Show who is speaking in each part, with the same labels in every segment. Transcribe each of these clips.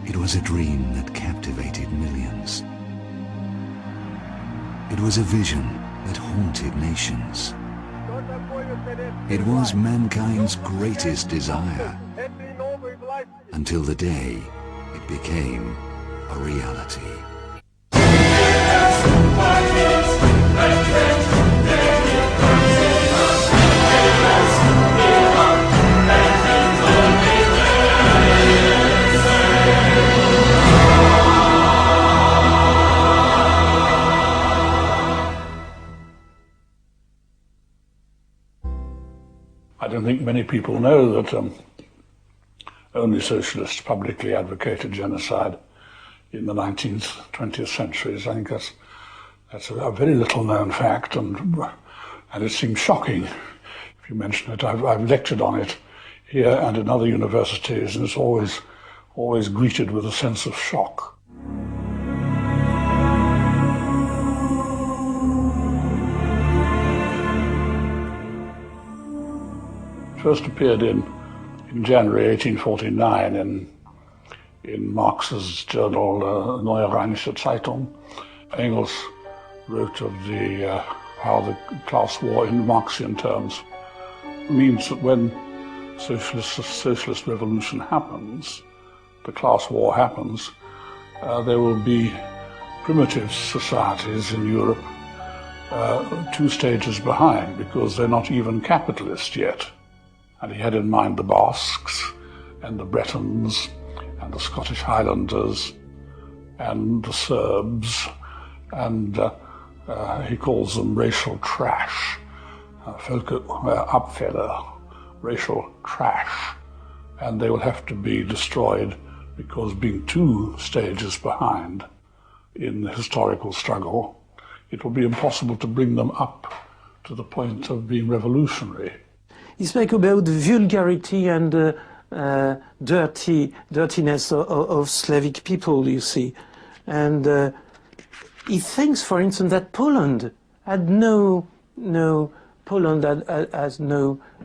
Speaker 1: It was a dream that captivated millions. It was a vision that haunted nations. It was mankind's greatest desire, until the day it became a reality.
Speaker 2: I don't think many people know that only socialists publicly advocated genocide in the 19th, 20th centuries. I think that's a very little known fact, and it seems shocking if you mention it. I've lectured on it here and in other universities, and it's always greeted with a sense of shock. First appeared in January 1849 in Marx's journal Neue Rheinische Zeitung. Engels wrote of how the class war in Marxian terms means that when socialist revolution happens, the class war happens, there will be primitive societies in Europe 2 stages behind, because they're not even capitalist yet. And he had in mind the Basques and the Bretons and the Scottish Highlanders and the Serbs, and he calls them racial trash, Völkerabfälle, racial trash, and they will have to be destroyed because, being 2 stages behind in the historical struggle, it will be impossible to bring them up to the point of being revolutionary.
Speaker 3: He spoke about the vulgarity and dirtiness of Slavic people, you see. And he thinks, for instance, that Poland has no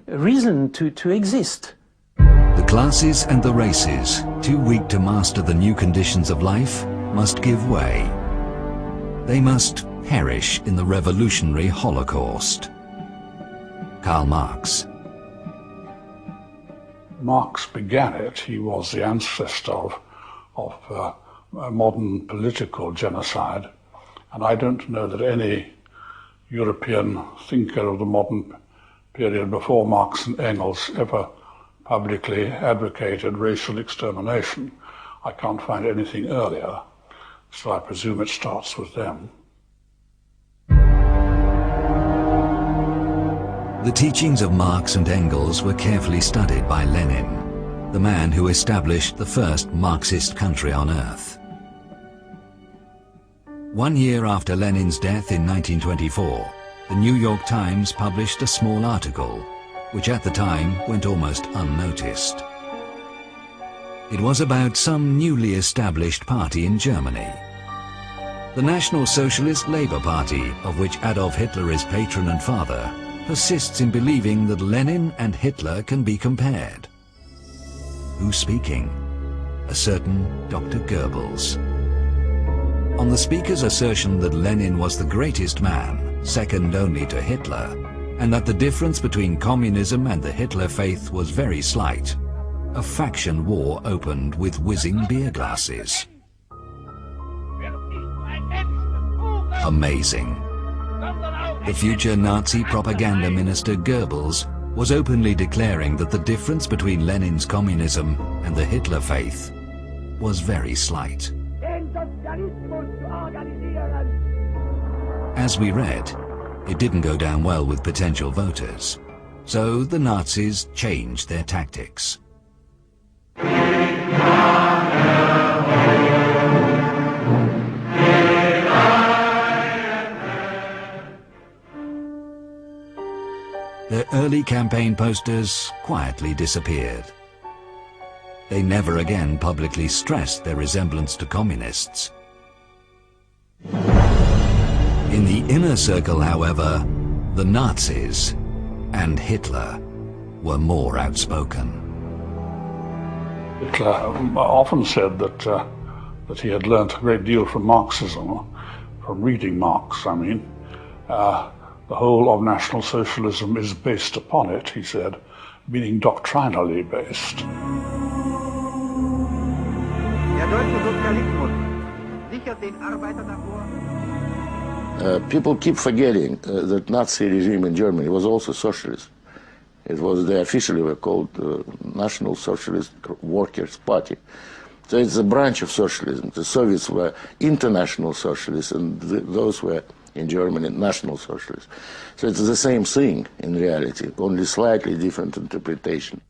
Speaker 3: reason to exist.
Speaker 1: The classes and the races, too weak to master the new conditions of life, must give way. They must perish in the revolutionary Holocaust. Karl Marx.
Speaker 2: Marx began it. He was the ancestor of modern political genocide, and I don't know that any European thinker of the modern period before Marx and Engels ever publicly advocated racial extermination. I can't find anything earlier, so I presume it starts with them.
Speaker 1: The teachings of Marx and Engels were carefully studied by Lenin, the man who established the first Marxist country on earth. 1 year after Lenin's death in 1924, the New York Times published a small article, which at the time went almost unnoticed. It was about some newly established party in Germany. The National Socialist Labour Party, of which Adolf Hitler is patron and father, persists in believing that Lenin and Hitler can be compared. Who's speaking? A certain Dr. Goebbels. On the speaker's assertion that Lenin was the greatest man, second only to Hitler, and that the difference between communism and the Hitler faith was very slight, a faction war opened with whizzing beer glasses. Amazing. The future Nazi propaganda minister Goebbels was openly declaring that the difference between Lenin's communism and the Hitler faith was very slight. As we read, it didn't go down well with potential voters, so the Nazis changed their tactics. Their early campaign posters quietly disappeared. They never again publicly stressed their resemblance to communists. In the inner circle, however, the Nazis and Hitler were more outspoken.
Speaker 2: Hitler often said that he had learnt a great deal from Marxism, from reading Marx, I mean. The whole of National Socialism is based upon it, he said, meaning doctrinally based.
Speaker 4: People keep forgetting that Nazi regime in Germany was also socialist. It was, they officially were called National Socialist Workers' Party. So it's a branch of socialism. The Soviets were international socialists, and those were, in Germany, national socialists. So it's the same thing in reality, only slightly different interpretation.